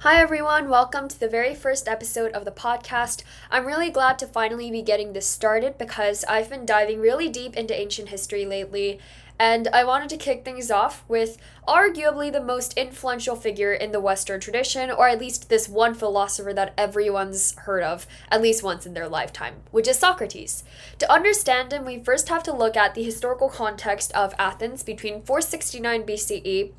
Hi everyone, welcome to the very first episode of the podcast. I'm really glad to finally be getting this started because I've been diving really deep into ancient history lately, and I wanted to kick things off with arguably the most influential figure in the Western tradition, or at least this one philosopher that everyone's heard of at least once in their lifetime, which is Socrates. To understand him, we first have to look at the historical context of Athens between 469 BCE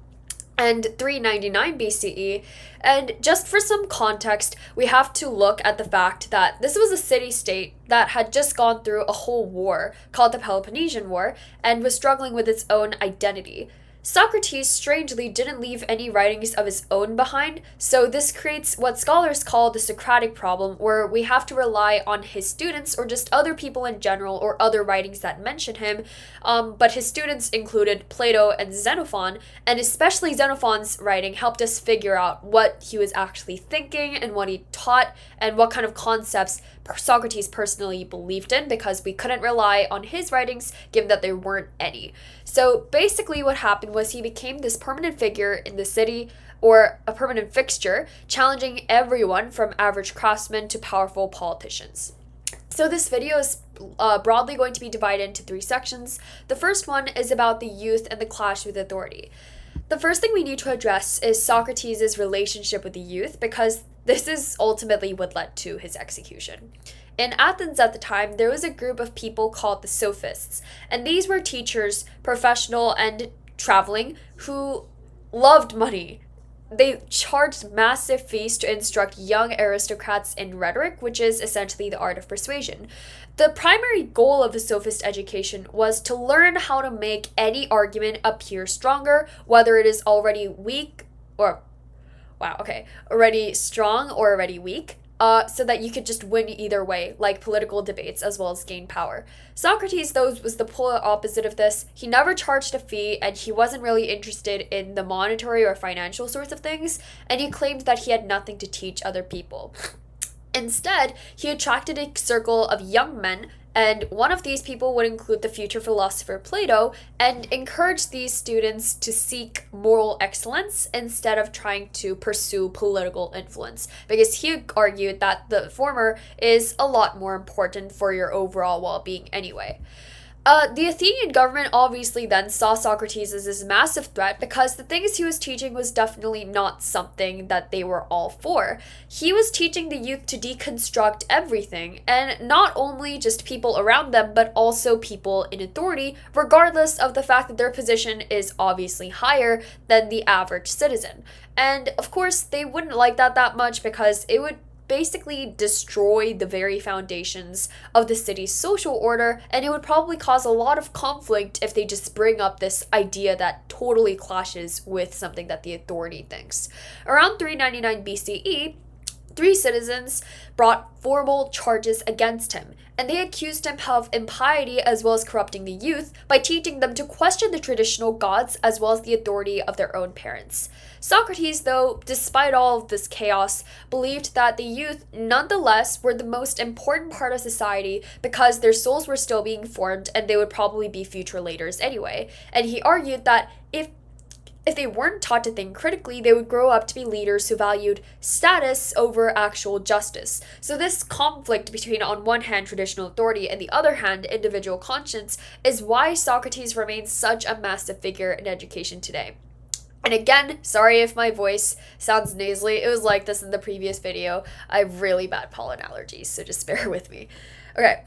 and 399 BCE. And just for some context, we have to look at the fact that this was a city state that had just gone through a whole war called the Peloponnesian War and was struggling with its own identity. Socrates strangely didn't leave any writings of his own behind, so this creates what scholars call the Socratic problem, where we have to rely on his students or just other people in general or other writings that mention him. But his students included Plato and Xenophon, and especially Xenophon's writing helped us figure out what he was actually thinking and what he taught and what kind of concepts Socrates personally believed in, because we couldn't rely on his writings given that there weren't any. So basically what happened was he became this permanent figure in the city, or a permanent fixture, challenging everyone from average craftsmen to powerful politicians. So this video is broadly going to be divided into three sections. The first one is about the youth and the clash with authority. The first thing we need to address is Socrates' relationship with the youth, because this is ultimately what led to his execution. In Athens at the time, there was a group of people called the Sophists, and these were teachers, professional and traveling, who loved money. They charged massive fees to instruct young aristocrats in rhetoric, which is essentially the art of persuasion. The primary goal of the sophist education was to learn how to make any argument appear stronger, whether it is already weak or already strong or already weak, so that you could just win either way, like political debates, as well as gain power. Socrates, though, was the polar opposite of this. He never charged a fee, and he wasn't really interested in the monetary or financial sorts of things, and he claimed that he had nothing to teach other people. Instead, he attracted a circle of young men, and one of these people would include the future philosopher Plato, and encourage these students to seek moral excellence instead of trying to pursue political influence, because he argued that the former is a lot more important for your overall well-being anyway. The Athenian government obviously then saw Socrates as this massive threat, because the things he was teaching was definitely not something that they were all for. He was teaching the youth to deconstruct everything, and not only just people around them, but also people in authority, regardless of the fact that their position is obviously higher than the average citizen. And of course, they wouldn't like that much, because it would basically destroy the very foundations of the city's social order, and it would probably cause a lot of conflict if they just bring up this idea that totally clashes with something that the authority thinks. Around 399 BCE, three citizens brought formal charges against him, and they accused him of impiety as well as corrupting the youth by teaching them to question the traditional gods as well as the authority of their own parents. Socrates, though, despite all of this chaos, believed that the youth nonetheless were the most important part of society, because their souls were still being formed and they would probably be future leaders anyway. And he argued that if they weren't taught to think critically, they would grow up to be leaders who valued status over actual justice. So this conflict between, on one hand, traditional authority and the other hand, individual conscience, is why Socrates remains such a massive figure in education today. And again, sorry if my voice sounds nasally. It was like this in the previous video. I have really bad pollen allergies, so just bear with me. Okay,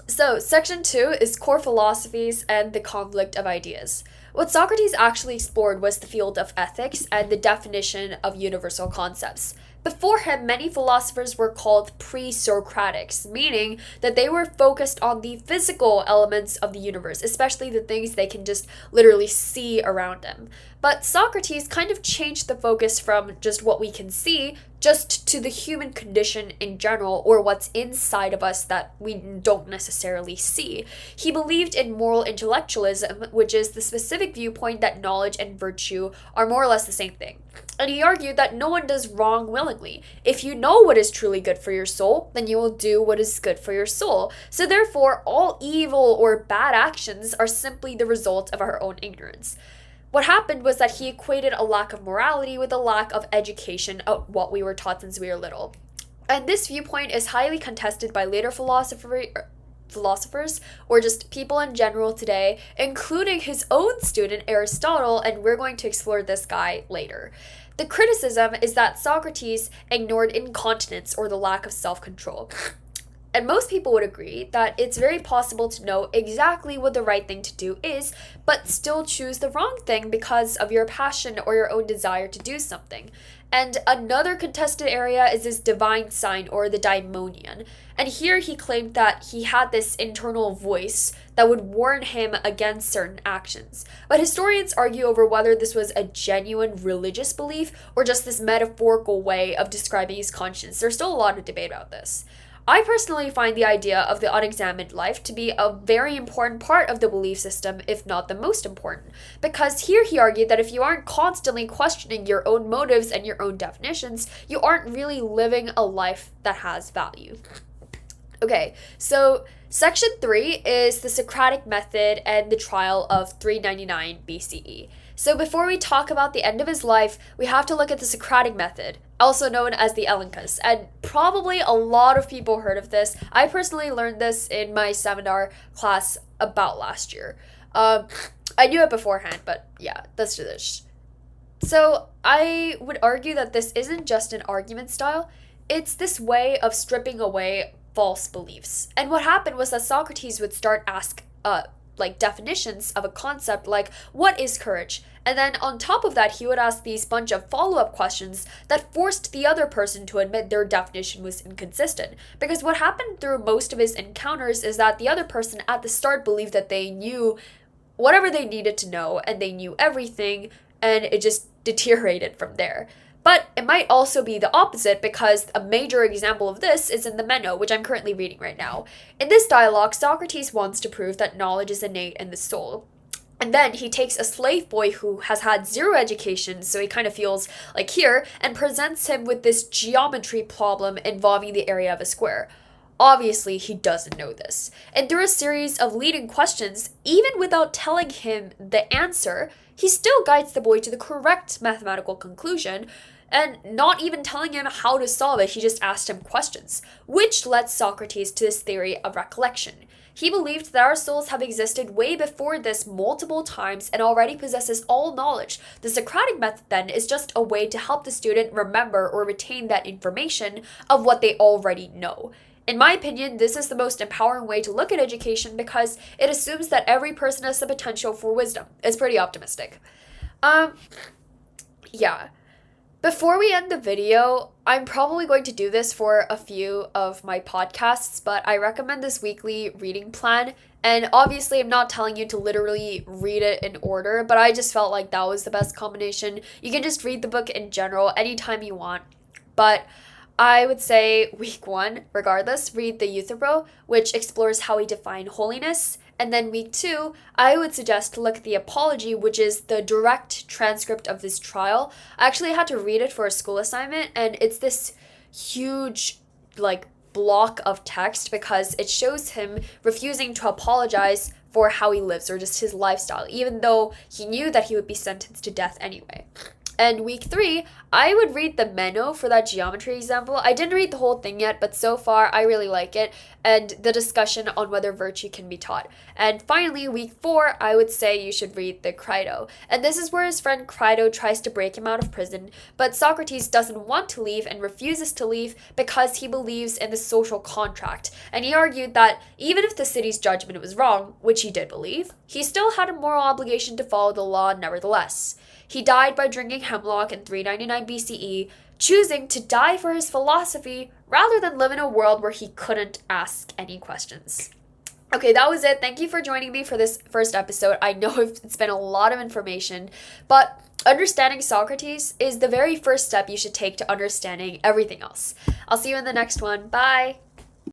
so section 2 is core philosophies and the conflict of ideas. What Socrates actually explored was the field of ethics and the definition of universal concepts. Before him, many philosophers were called pre-Socratics, meaning that they were focused on the physical elements of the universe, especially the things they can just literally see around them. But Socrates kind of changed the focus from just what we can see just to the human condition in general, or what's inside of us that we don't necessarily see. He believed in moral intellectualism, which is the specific viewpoint that knowledge and virtue are more or less the same thing. And he argued that no one does wrong willingly. If you know what is truly good for your soul, then you will do what is good for your soul. So therefore, all evil or bad actions are simply the result of our own ignorance. what happened was that he equated a lack of morality with a lack of education of what we were taught since we were little. And this viewpoint is highly contested by later philosophers or just people in general today, including his own student Aristotle, and we're going to explore this guy later. The criticism is that Socrates ignored incontinence or the lack of self-control. And most people would agree that it's very possible to know exactly what the right thing to do is, but still choose the wrong thing because of your passion or your own desire to do something. And another contested area is this divine sign or the daimonion. And here he claimed that he had this internal voice that would warn him against certain actions. But historians argue over whether this was a genuine religious belief or just this metaphorical way of describing his conscience. There's still a lot of debate about this. I personally find the idea of the unexamined life to be a very important part of the belief system, if not the most important. Because here he argued that if you aren't constantly questioning your own motives and your own definitions, you aren't really living a life that has value. Okay, so section 3 is the Socratic method and the trial of 399 BCE. So before we talk about the end of his life, we have to look at the Socratic method, also known as the Elenchus. And probably a lot of people heard of this. I personally learned this in my seminar class about last year. I knew it beforehand, but yeah, that's just it. So I would argue that this isn't just an argument style. It's this way of stripping away false beliefs. And what happened was that Socrates would start ask definitions of a concept like, what is courage? And then on top of that, he would ask these bunch of follow-up questions that forced the other person to admit their definition was inconsistent. Because what happened through most of his encounters is that the other person at the start believed that they knew whatever they needed to know and they knew everything, and it just deteriorated from there. But it might also be the opposite, because a major example of this is in the Meno, which I'm currently reading right now. In this dialogue, Socrates wants to prove that knowledge is innate in the soul. And then he takes a slave boy who has had zero education, so he kind of feels like here, and presents him with this geometry problem involving the area of a square. Obviously, he doesn't know this. And through a series of leading questions, even without telling him the answer, he still guides the boy to the correct mathematical conclusion, and not even telling him how to solve it, he just asked him questions, which led Socrates to this theory of recollection. He believed that our souls have existed way before this multiple times and already possesses all knowledge. The Socratic method then is just a way to help the student remember or retain that information of what they already know. In my opinion, this is the most empowering way to look at education because it assumes that every person has the potential for wisdom. It's pretty optimistic. Yeah. Before we end the video, I'm probably going to do this for a few of my podcasts, but I recommend this weekly reading plan. And obviously, I'm not telling you to literally read it in order, but I just felt like that was the best combination. You can just read the book in general anytime you want. But I would say week 1, regardless, read the Euthyphro, which explores how we define holiness. And then week 2, I would suggest to look at the Apology, which is the direct transcript of this trial. I actually had to read it for a school assignment, and it's this huge, block of text because it shows him refusing to apologize for how he lives or just his lifestyle, even though he knew that he would be sentenced to death anyway. And week 3, I would read the Meno for that geometry example. I didn't read the whole thing yet, but so far I really like it, and the discussion on whether virtue can be taught. And finally, week 4, I would say you should read the Crito. And this is where his friend Crito tries to break him out of prison, but Socrates doesn't want to leave and refuses to leave because he believes in the social contract. And he argued that even if the city's judgment was wrong, which he did believe, he still had a moral obligation to follow the law nevertheless. He died by drinking hemlock in 399 BCE, choosing to die for his philosophy rather than live in a world where he couldn't ask any questions. Okay, that was it. Thank you for joining me for this first episode. I know it's been a lot of information, but understanding Socrates is the very first step you should take to understanding everything else. I'll see you in the next one. Bye!